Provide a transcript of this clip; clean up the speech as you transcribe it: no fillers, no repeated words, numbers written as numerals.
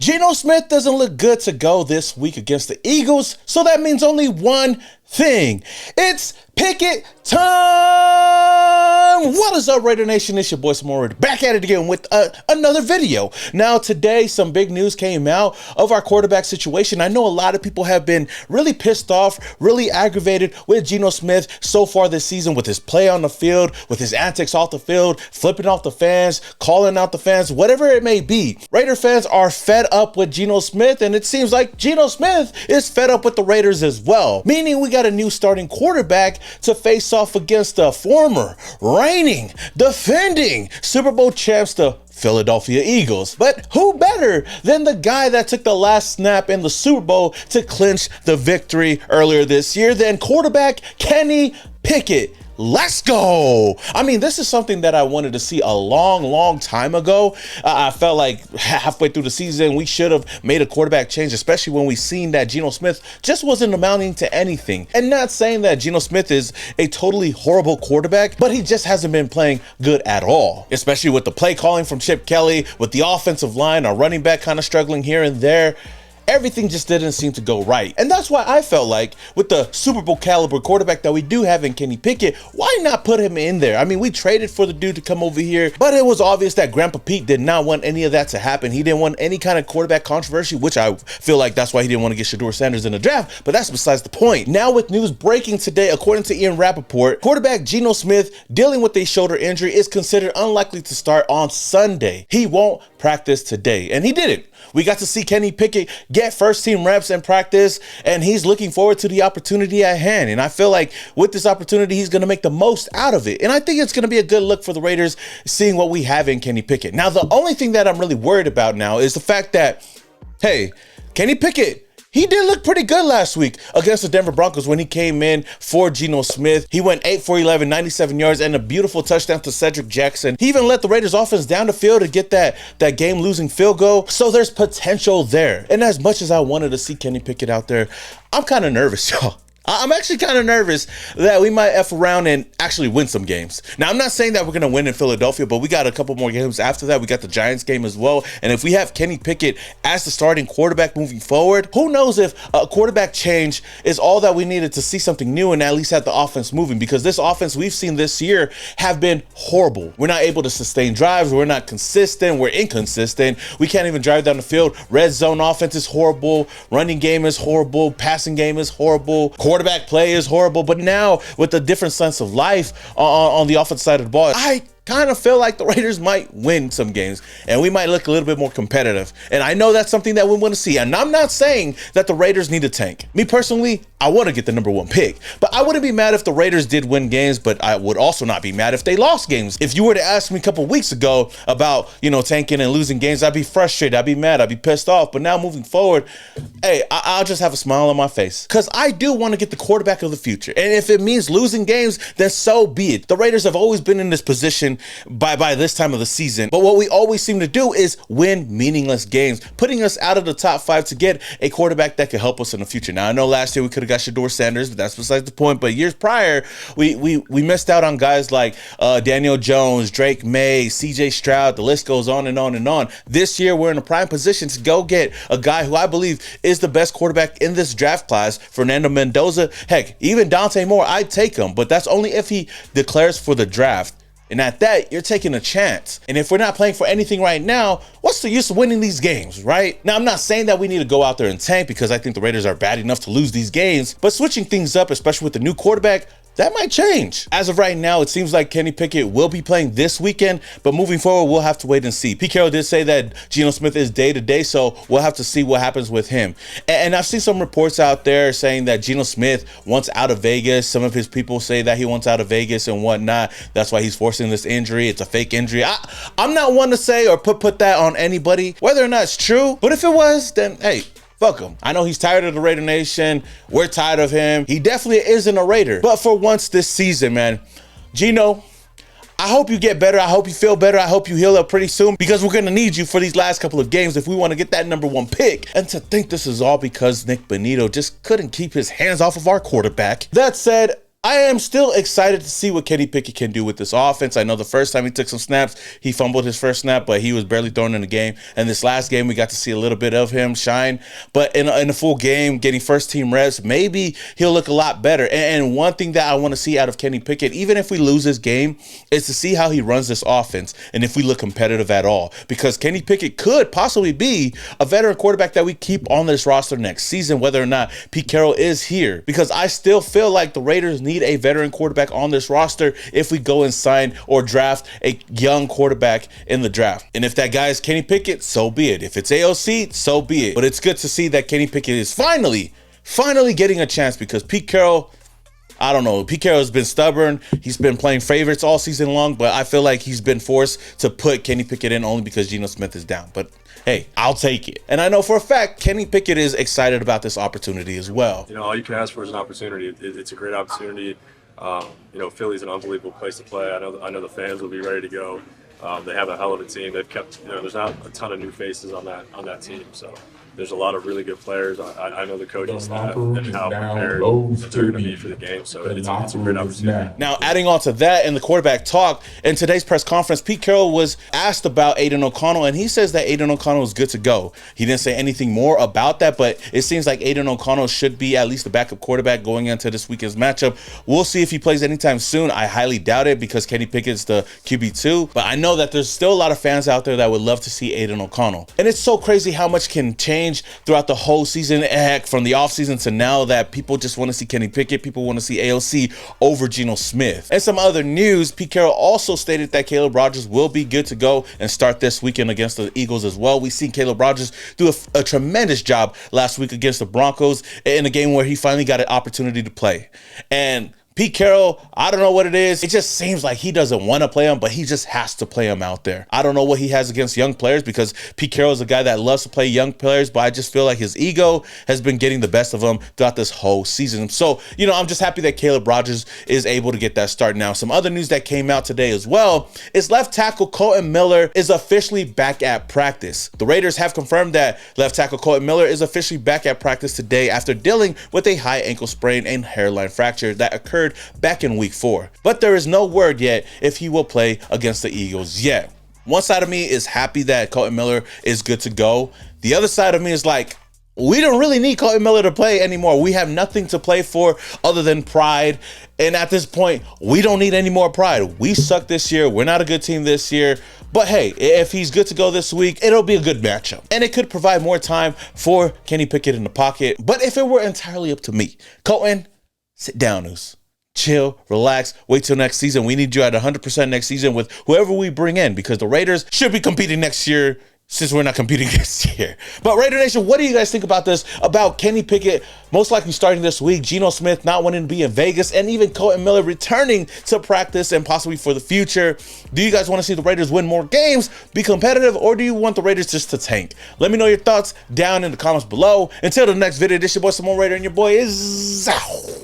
Geno Smith doesn't look good to go this week against the Eagles, so that means only one thing. It's Pickett time! What is up, Raider Nation? It's your boy Samora, back at it again with another video. Now today, some big news came out of our quarterback situation. I know a lot of people have been really pissed off, really aggravated with Geno Smith so far this season, with his play on the field, with his antics off the field, flipping off the fans, calling out the fans, whatever it may be. Raider fans are fed up with Geno Smith, and it seems like Geno Smith is fed up with the Raiders as well. Meaning we got a new starting quarterback to face off against the former, reigning, defending Super Bowl champs, the Philadelphia Eagles. But who better than the guy that took the last snap in the Super Bowl to clinch the victory earlier this year than quarterback Kenny Pickett? Let's go. I mean, this is something that I wanted to see a long time ago. I felt like halfway through the season, we should have made a quarterback change, especially when we seen that Geno Smith just wasn't amounting to anything. And not saying that Geno Smith is a totally horrible quarterback, but he just hasn't been playing good at all, especially with the play calling from Chip Kelly, with the offensive line, our running back kind of struggling here and there. Everything just didn't seem to go right. And that's why I felt like with the Super Bowl caliber quarterback that we do have in Kenny Pickett, why not put him in there? I mean, we traded for the dude to come over here, but it was obvious that Grandpa Pete did not want any of that to happen. He didn't want any kind of quarterback controversy, which I feel like that's why he didn't want to get Shedeur Sanders in the draft, but that's besides the point. Now with news breaking today, according to Ian Rappaport, quarterback Geno Smith dealing with a shoulder injury is considered unlikely to start on Sunday. He won't practice today, and he didn't. We got to see Kenny Pickett get first team reps in practice, and he's looking forward to the opportunity at hand. And I feel like with this opportunity, he's going to make the most out of it. And I think it's going to be a good look for the Raiders, seeing what we have in Kenny Pickett. Now, the only thing that I'm really worried about now is the fact that, hey, Kenny Pickett, he did look pretty good last week against the Denver Broncos when he came in for Geno Smith. He went 8 for 11, 97 yards, and a beautiful touchdown to Cedric Jackson. He even let the Raiders offense down the field to get that game-losing field goal. So there's potential there. And as much as I wanted to see Kenny Pickett out there, I'm kind of nervous, y'all. I'm actually kind of nervous that we might F around and actually win some games. Now, I'm not saying that we're going to win in Philadelphia, but we got a couple more games after that. We got the Giants game as well. And if we have Kenny Pickett as the starting quarterback moving forward, who knows if a quarterback change is all that we needed to see something new and at least have the offense moving, because this offense we've seen this year have been horrible. We're not able to sustain drives. We're not consistent. We're inconsistent. We can't even drive down the field. Red zone offense is horrible. Running game is horrible. Passing game is horrible. Quarterback play is horrible. But now with a different sense of life on the offensive side of the ball, I kind of feel like the Raiders might win some games and we might look a little bit more competitive. And I know that's something that we want to see. And I'm not saying that the Raiders need a tank. Me personally, I want to get the #1 pick, but I wouldn't be mad if the Raiders did win games, but I would also not be mad if they lost games. If you were to ask me a couple weeks ago about, tanking and losing games, I'd be frustrated. I'd be mad. I'd be pissed off. But now moving forward, hey, I'll just have a smile on my face because I do want to get the quarterback of the future. And if it means losing games, then so be it. The Raiders have always been in this position by this time of the season. But what we always seem to do is win meaningless games, putting us out of the top 5 to get a quarterback that could help us in the future. Now, I know last year we could have got Shedeur Sanders, but that's besides the point. But years prior, we missed out on guys like Daniel Jones, Drake May, CJ Stroud. The list goes on and on and on. This year, we're in a prime position to go get a guy who I believe is the best quarterback in this draft class, Fernando Mendoza. Heck, even Dante Moore, I'd take him, but that's only if he declares for the draft. And at that, you're taking a chance. And if we're not playing for anything right now, what's the use of winning these games, right? Now, I'm not saying that we need to go out there and tank because I think the Raiders are bad enough to lose these games, but switching things up, especially with the new quarterback, that might change. As of right now, it seems like Kenny Pickett will be playing this weekend, but moving forward, we'll have to wait and see. Pete Carroll did say that Geno Smith is day-to-day, so we'll have to see what happens with him. And I've seen some reports out there saying that Geno Smith wants out of Vegas. Some of his people say that he wants out of Vegas and whatnot. That's why he's forcing this injury. It's a fake injury. I'm not one to say or put that on anybody, whether or not it's true. But if it was, then hey, fuck him. I know he's tired of the Raider Nation. We're tired of him. He definitely isn't a Raider. But for once this season, man, Geno, I hope you get better. I hope you feel better. I hope you heal up pretty soon because we're going to need you for these last couple of games if we want to get that #1 pick. And to think this is all because Nick Bonito just couldn't keep his hands off of our quarterback. That said, I am still excited to see what Kenny Pickett can do with this offense. I know the first time he took some snaps, he fumbled his first snap, but he was barely thrown in the game. And this last game, we got to see a little bit of him shine. But in a full game, getting first-team reps, maybe he'll look a lot better. And one thing that I want to see out of Kenny Pickett, even if we lose this game, is to see how he runs this offense and if we look competitive at all. Because Kenny Pickett could possibly be a veteran quarterback that we keep on this roster next season, whether or not Pete Carroll is here. Because I still feel like the Raiders need a veteran quarterback on this roster if we go and sign or draft a young quarterback in the draft. And if that guy is Kenny Pickett, so be it. If it's AOC, so be it. But it's good to see that Kenny Pickett is finally getting a chance, because Pete Carroll, I don't know. Pete Carroll has been stubborn. He's been playing favorites all season long, but I feel like he's been forced to put Kenny Pickett in only because Geno Smith is down. But hey, I'll take it. And I know for a fact Kenny Pickett is excited about this opportunity as well. You know, all you can ask for is an opportunity. It's a great opportunity. You know, Philly's an unbelievable place to play. I know the fans will be ready to go. They have a hell of a team. They've kept, you know, there's not a ton of new faces on that team. So there's a lot of really good players. I know the coaching staff and how prepared they're going to be for the game. So it's a great opportunity. Now, adding on to that, in the quarterback talk, in today's press conference, Pete Carroll was asked about Aidan O'Connell, and he says that Aidan O'Connell is good to go. He didn't say anything more about that, but it seems like Aidan O'Connell should be at least the backup quarterback going into this weekend's matchup. We'll see if he plays anytime soon. I highly doubt it, because Kenny Pickett's the QB2, but I know that there's still a lot of fans out there that would love to see Aidan O'Connell. And it's so crazy how much can change throughout the whole season, heck, from the offseason to now, that people just want to see Kenny Pickett. People want to see AOC over Geno Smith. And some other news, Pete Carroll also stated that Caleb Rogers will be good to go and start this weekend against the Eagles as well. We've seen Caleb Rogers do a tremendous job last week against the Broncos in a game where he finally got an opportunity to play. And Pete Carroll, I don't know what it is. It just seems like he doesn't want to play him, but he just has to play him out there. I don't know what he has against young players, because Pete Carroll is a guy that loves to play young players, but I just feel like his ego has been getting the best of him throughout this whole season. So, you know, I'm just happy that Caleb Rogers is able to get that start now. Some other news that came out today as well is left tackle Kolton Miller is officially back at practice. The Raiders have confirmed that left tackle Kolton Miller is officially back at practice today after dealing with a high ankle sprain and hairline fracture that occurred back in week 4. But there is no word yet if he will play against the Eagles yet. One side of me is happy that Kolton Miller is good to go. The other side of me is like, we don't really need Kolton Miller to play anymore. We have nothing to play for other than pride. And at this point, we don't need any more pride. We suck this year. We're not a good team this year. But hey, if he's good to go this week, it'll be a good matchup. And it could provide more time for Kenny Pickett in the pocket. But if it were entirely up to me, Kolton, sit down, News. Chill, relax, wait till next season. We need you at 100% next season with whoever we bring in, because the Raiders should be competing next year, since we're not competing this year. But Raider Nation, what do you guys think about this? About Kenny Pickett most likely starting this week, Geno Smith not wanting to be in Vegas, and even Kolton Miller returning to practice and possibly for the future. Do you guys want to see the Raiders win more games, be competitive, or do you want the Raiders just to tank? Let me know your thoughts down in the comments below. Until the next video, this your boy Simone Raider, and your boy is out.